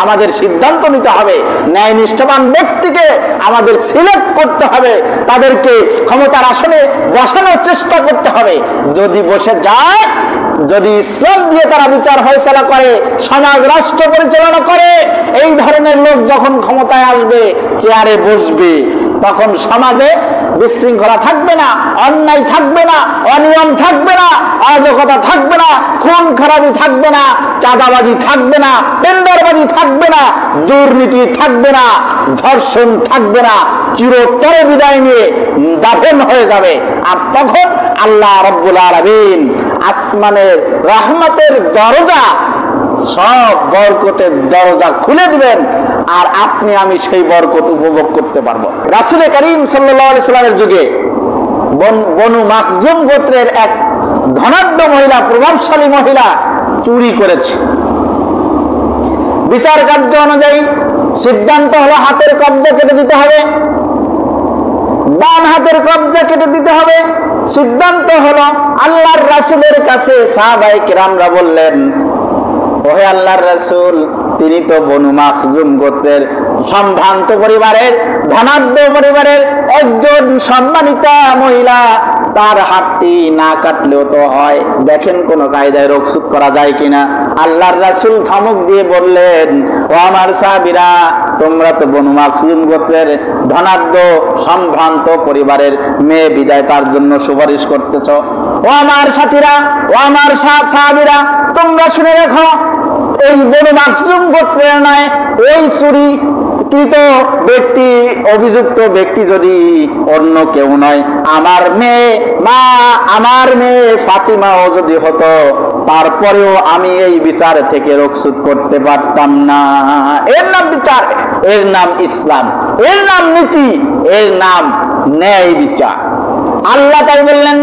আমাদের সিদ্ধান্ত নিতে হবে, ন্যায় নিষ্ঠাবান ব্যক্তিকে আমাদের সিলেক্ট করতে হবে, তাদেরকে ক্ষমতার আসনে বসানোর চেষ্টা করতে হবে। যদি বসে যায়, যদি ইসলাম দিয়ে তারা বিচার ফয়সালা করে, সমাজ রাষ্ট্র পরিচালনা করে, এই ধরনের লোক যখন ক্ষমতায় আসবে, চেয়ারে বসবে, তখন সমাজে বিশৃঙ্খলা থাকবে না, অন্যায় থাকবে না, অনিয়ম থাকবে না, অরাজকতা থাকবে না, খুন খারাপি থাকবে না, চাঁদাবাজি থাকবে না, টেন্ডারবাজি থাকবে না, দুর্নীতি থাকবে না, ধর্ষণ থাকবে না, চিরতরে বিদায় নিয়ে দাফন হয়ে যাবে। আর তখন আল্লাহ রাব্বুল আলামিন আসমানের রহমতের দরজা, সব বরকতের দরজা খুলে দিবেন, আর আপনি আমি সেই বরকত উপভোগ করতে পারবো। রাসূল করিম সাল্লাল্লাহু আলাইহি সাল্লামের যুগে বনু মাখজুম গোত্রের এক ধনাঢ্য মহিলা, প্রভাবশালী মহিলা চুরি করেছে। বিচার কার্য অনুযায়ী সিদ্ধান্ত হলো হাতের কবজা কেটে দিতে হবে, ডান হাতের কবজা কেটে দিতে হবে। সিদ্ধান্ত হলো আল্লাহর রাসূলের কাছে সাহাবায়ে কেরামরা বললেন, ওহে আল্লাহর রাসূল, তিনি তো বনু মাখজুম গোত্রের সম্ভ্রান্ত পরিবারের, ধনাঢ্য পরিবারের একজন সম্মানিতা মহিলা, তার হাতটি না কাটলেও তো হয়, দেখেন কোন কায়দায় রোকসুত করা যায় কিনা। আল্লাহর রাসূল ধমক দিয়ে বললেন, ও আমার সাহাবীরা, তোমরা তো বনু মাখজুম গোত্রের ধনাঢ্য সম্ভ্রান্ত পরিবারের মেয়ে, বিদায় তার জন্য সুপারিশ করতেছ। ও আমার সাথীরা, ও আমার সাহাবীরা, তোমরা শুনে রাখো, এই বনু মাখজুম গোত্রের নয়, ওই চুরিকৃত ব্যক্তি, অভিযুক্ত ব্যক্তি যদি অন্য কেউ নয়, আমার মেয়ে ফাতিমাও যদি হতো, তারপরেও আমি এই বিচার থেকে রোকসুত করতে পারতাম না। এর নাম বিচার, এর নাম ইসলাম, এর নাম নীতি, এর নাম ন্যায় বিচার। আল্লাহ তাই বললেন,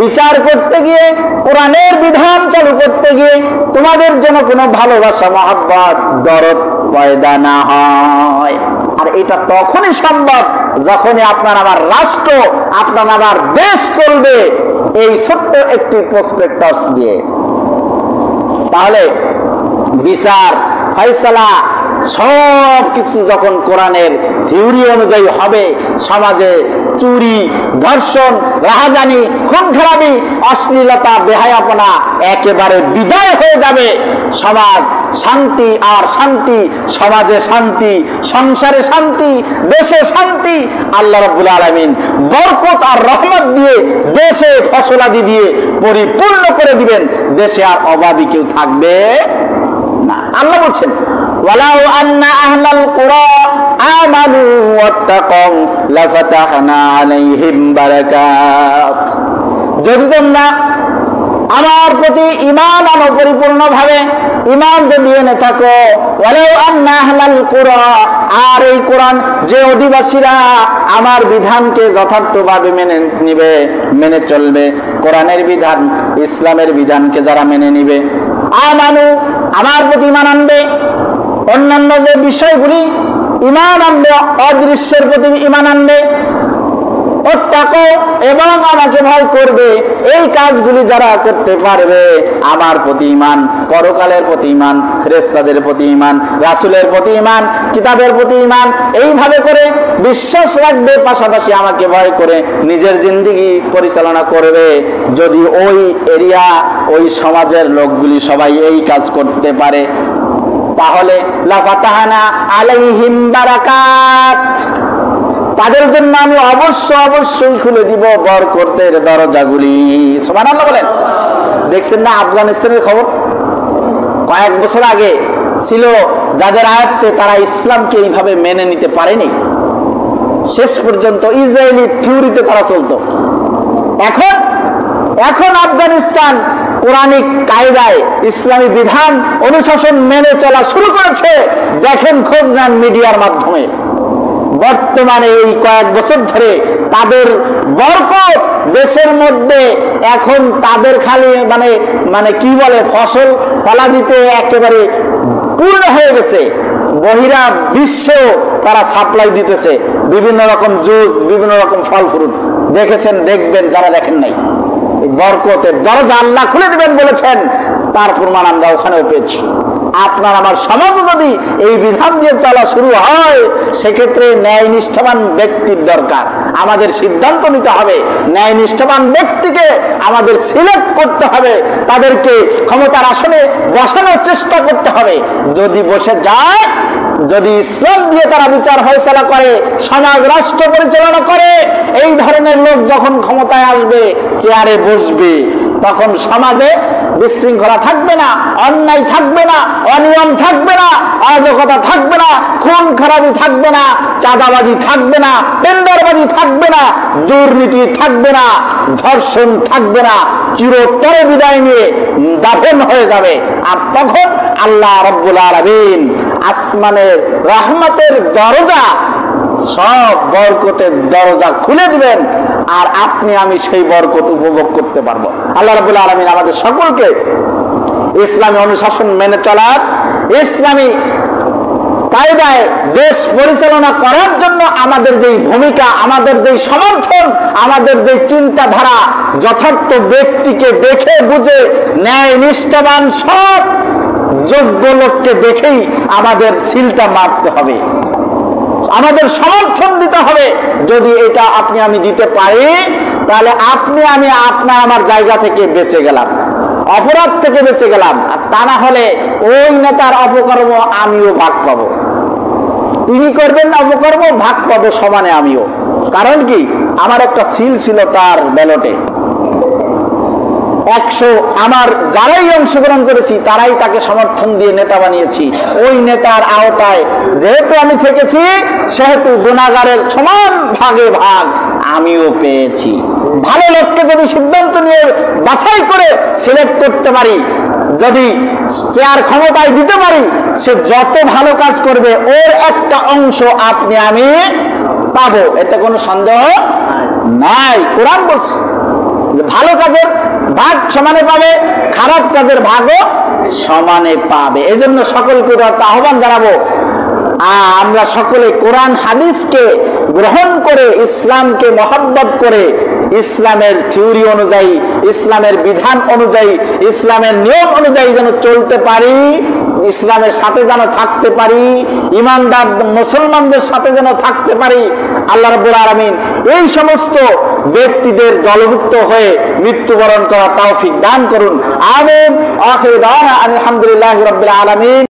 বিচার করতে গিয়ে, কোরআনের বিধান চালু করতে গিয়ে তোমাদের জন্য কোনো ভালোবাসা, মহব্বত, দরদ পয়দা না হয়। আর এটা তখনই সম্ভব যখনই আপনার আমার রাষ্ট্র, আপনার আমার দেশ চলবে এই ছোট্ট একটি প্রসপেক্টাস দিয়ে। তাহলে বিচার ফয়সালা সব কিছু যখন কোরআনের থিওরি অনুযায়ী হবে, সমাজে চুরি, ধর্ষণ, রাহাজানি, খুন খারাপি, অশ্লীলতা, বেহায়াপনা একেবারে বিদায় হয়ে যাবে। সমাজ শান্তি আর শান্তি, সমাজে শান্তি, সংসারে শান্তি, দেশে শান্তি। আল্লাহ রাব্বুল আলামিন বরকত আর রহমত দিয়ে, দেশে ফসলাদি দিয়ে পরিপূর্ণ করে দিবেন, দেশে আর অভাবী কেউ থাকবে না। আল্লাহ বলছেন, ওয়ালাউ আন্না আহলাল কুরা আমানু ওয়াত্তাকাউ লাফাতাহনা আলাইহিম বারাকাত। যদি তোমরা আমার প্রতি ঈমান আনো, পরিপূর্ণভাবে ঈমান যদি এনে থাকো, ওয়ালাউ আন্না আহলাল কুরা, আর এই কোরআন যে অধিবাসীরা আমার বিধানকে যথার্থভাবে মেনে নিবে, মেনে চলবে, কোরআনের বিধান, ইসলামের বিধানকে যারা মেনে নিবে, আমানু, আমার প্রতি ঈমান আনবে, অন্যান্য যে বিষয়গুলি ঈমান আনবে, অদৃশ্যের প্রতি ঈমান আনবে, ওয়াত্তাকাউ, এবং আমাকে ভয় করবে, এই কাজগুলি যারা করতে পারবে, আমার প্রতি ঈমান, পরকালের প্রতি ঈমান, ফেরেশতাদের প্রতি ঈমান, রাসূলের প্রতি ঈমান, কিতাবের প্রতি ঈমান, এইভাবে করে বিশ্বাস রাখবে, পাশাপাশি আমাকে ভয় করে নিজের জিন্দেগি পরিচালনা করবে, যদি ওই এরিয়া, ওই সমাজের লোকগুলি সবাই এই কাজ করতে পারে, তাহলে লাফাতাহনা আলাইহিম বারাকাত, তাদের জন্য আমি অবশ্যই খুলে দিব বরকতের দরজাগুলি। সুবহানাল্লাহ বলেন। দেখছেন না আফগানিস্তানের খবর? কয়েক বছর আগে ছিল যাদের আয়ত্তে, তারা ইসলামকে এইভাবে মেনে নিতে পারেনি, শেষ পর্যন্ত ইসরায়েলি থিওরিতে তারা চলতো। এখন আফগানিস্তান কোরআনিক কায়দায় ইসলামী বিধান অনুশাসন মেনে চলা শুরু করেছে। দেখেন, খোঁজ নেন মিডিয়ার মাধ্যমে। বর্তমানে এই কয়েক বছর ধরে তাদের বরকত দেশের মধ্যে, এখন তাদের খালি মানে কি বলে, ফসল ফলা দিতে একেবারে পূর্ণ হয়ে গেছে। বহিরা বিশ্বেও তারা সাপ্লাই দিতেছে, বিভিন্ন রকম জুস, বিভিন্ন রকম ফল ফ্রুট। দেখেছেন, দেখবেন যারা দেখেন নাই। বরকতের দরজা আল্লাহ খুলে দিবেন বলেছেন, তার প্রমাণ আমরা ওখানেও পেয়েছি। আপনার আমার সমাজে যদি এই বিধান দিয়ে চলা শুরু হয়, সেক্ষেত্রে ন্যায় নিষ্ঠাবান ব্যক্তির দরকার। আমাদের সিদ্ধান্ত নিতে হবে, ন্যায় নিষ্ঠাবান ব্যক্তিকে আমাদের সিলেক্ট করতে হবে, তাদেরকে ক্ষমতার আসনে বসানোর চেষ্টা করতে হবে। যদি বসে যায়, যদি ইসলাম দিয়ে তারা বিচার ফয়সালা করে, সমাজ রাষ্ট্র পরিচালনা করে, এই ধরনের লোক যখন ক্ষমতায় আসবে, চেয়ারে বসবে, তখন সমাজে বিশৃঙ্খলা থাকবে না, অন্যায় থাকবে না, অনিয়ম থাকবে না, অরাজকতা থাকবে না, খুন খারাপি থাকবে না, চাঁদাবাজি থাকবে না, টেন্ডারবাজি থাকবে না, দুর্নীতি থাকবে না, ধর্ষণ থাকবে না, চিরতরে বিদায় নিয়ে দাফন হয়ে যাবে। আর তখন আল্লাহ রাব্বুল আলামিন আসমানের রহমতের দরজা, সব বরকতের দরজা খুলে দিবেন, আর আপনি আমি সেই বরকত উপভোগ করতে পারবো। আল্লাহ রাব্বুল আলামিন আমাদের সকলকে ইসলামী অনুশাসন মেনে চলার, ইসলামী কায়দায় দেশ পরিচালনা করার জন্য আমাদের যেই ভূমিকা, আমাদের যেই সমর্থন, আমাদের যেই চিন্তাধারা, যথার্থ ব্যক্তিকে দেখে বুঝে ন্যায় নিষ্ঠাবান সব যোগ্য লোককে দেখেই আমাদের সিলটা মারতে হবে, আমাদের সমর্থন দিতে হবে। যদি এটা আপনি আমি দিতে পারি, তাহলে আপনি আমি আপনার আমার জায়গা থেকে বেঁচে গেলাম, অপরাধ থেকে বেঁচে গেলাম। আর তা না হলে ওই নেতার অপকর্ম আমিও ভাগ পাবো, তিনি করবেন অপকর্ম, ভাগ পাবো সমানে আমিও। কারণ কি, আমার একটা সিল ছিল তার ব্যালটে, 100 আমার যারাই অংশগ্রহণ করেছি তারাই তাকে সমর্থন দিয়ে নেতা বানিয়েছি। ওই নেতার আওতায় যেহেতু আমি থেকেছি, সেহেতু গুনাহগারের সমান ভাগে ভাগ আমিও পেয়েছি। ভালো লোককে যদি সিদ্ধান্ত নিয়ে বাছাই করে সিলেক্ট করতে পারি, যদি চেয়ার ক্ষমতায় দিতে পারি, সে যত ভালো কাজ করবে ওর একটা অংশ আপনি আমি পাবো, এতে কোনো সন্দেহ নাই। কোরআন বলছে ভালো কাজের ভাগ সমানে পাবে, খারাপ কাজের ভাগও সমানে পাবে। এজন্য সকলকে আহ্বান জানাবো, আমরা সকলে কোরআন হাদিসকে গ্রহণ করে, ইসলামকে মহব্বত করে, ইসলামের থিওরি অনুযায়ী, ইসলামের বিধান অনুযায়ী, ইসলামের নিয়ম অনুযায়ী যেন চলতে পারি, ইসলামের সাথে যেন থাকতে পারি, ইমানদার মুসলমানদের সাথে যেন থাকতে পারি। আল্লাহ রাব্বুল আলামিন এই সমস্ত ব্যক্তিদের দলভুক্ত হয়ে মৃত্যুবরণ করার তৌফিক দান করুন। আমিন। আখির দাওয়ানা আলহামদুলিল্লাহি রাব্বিল আলামিন।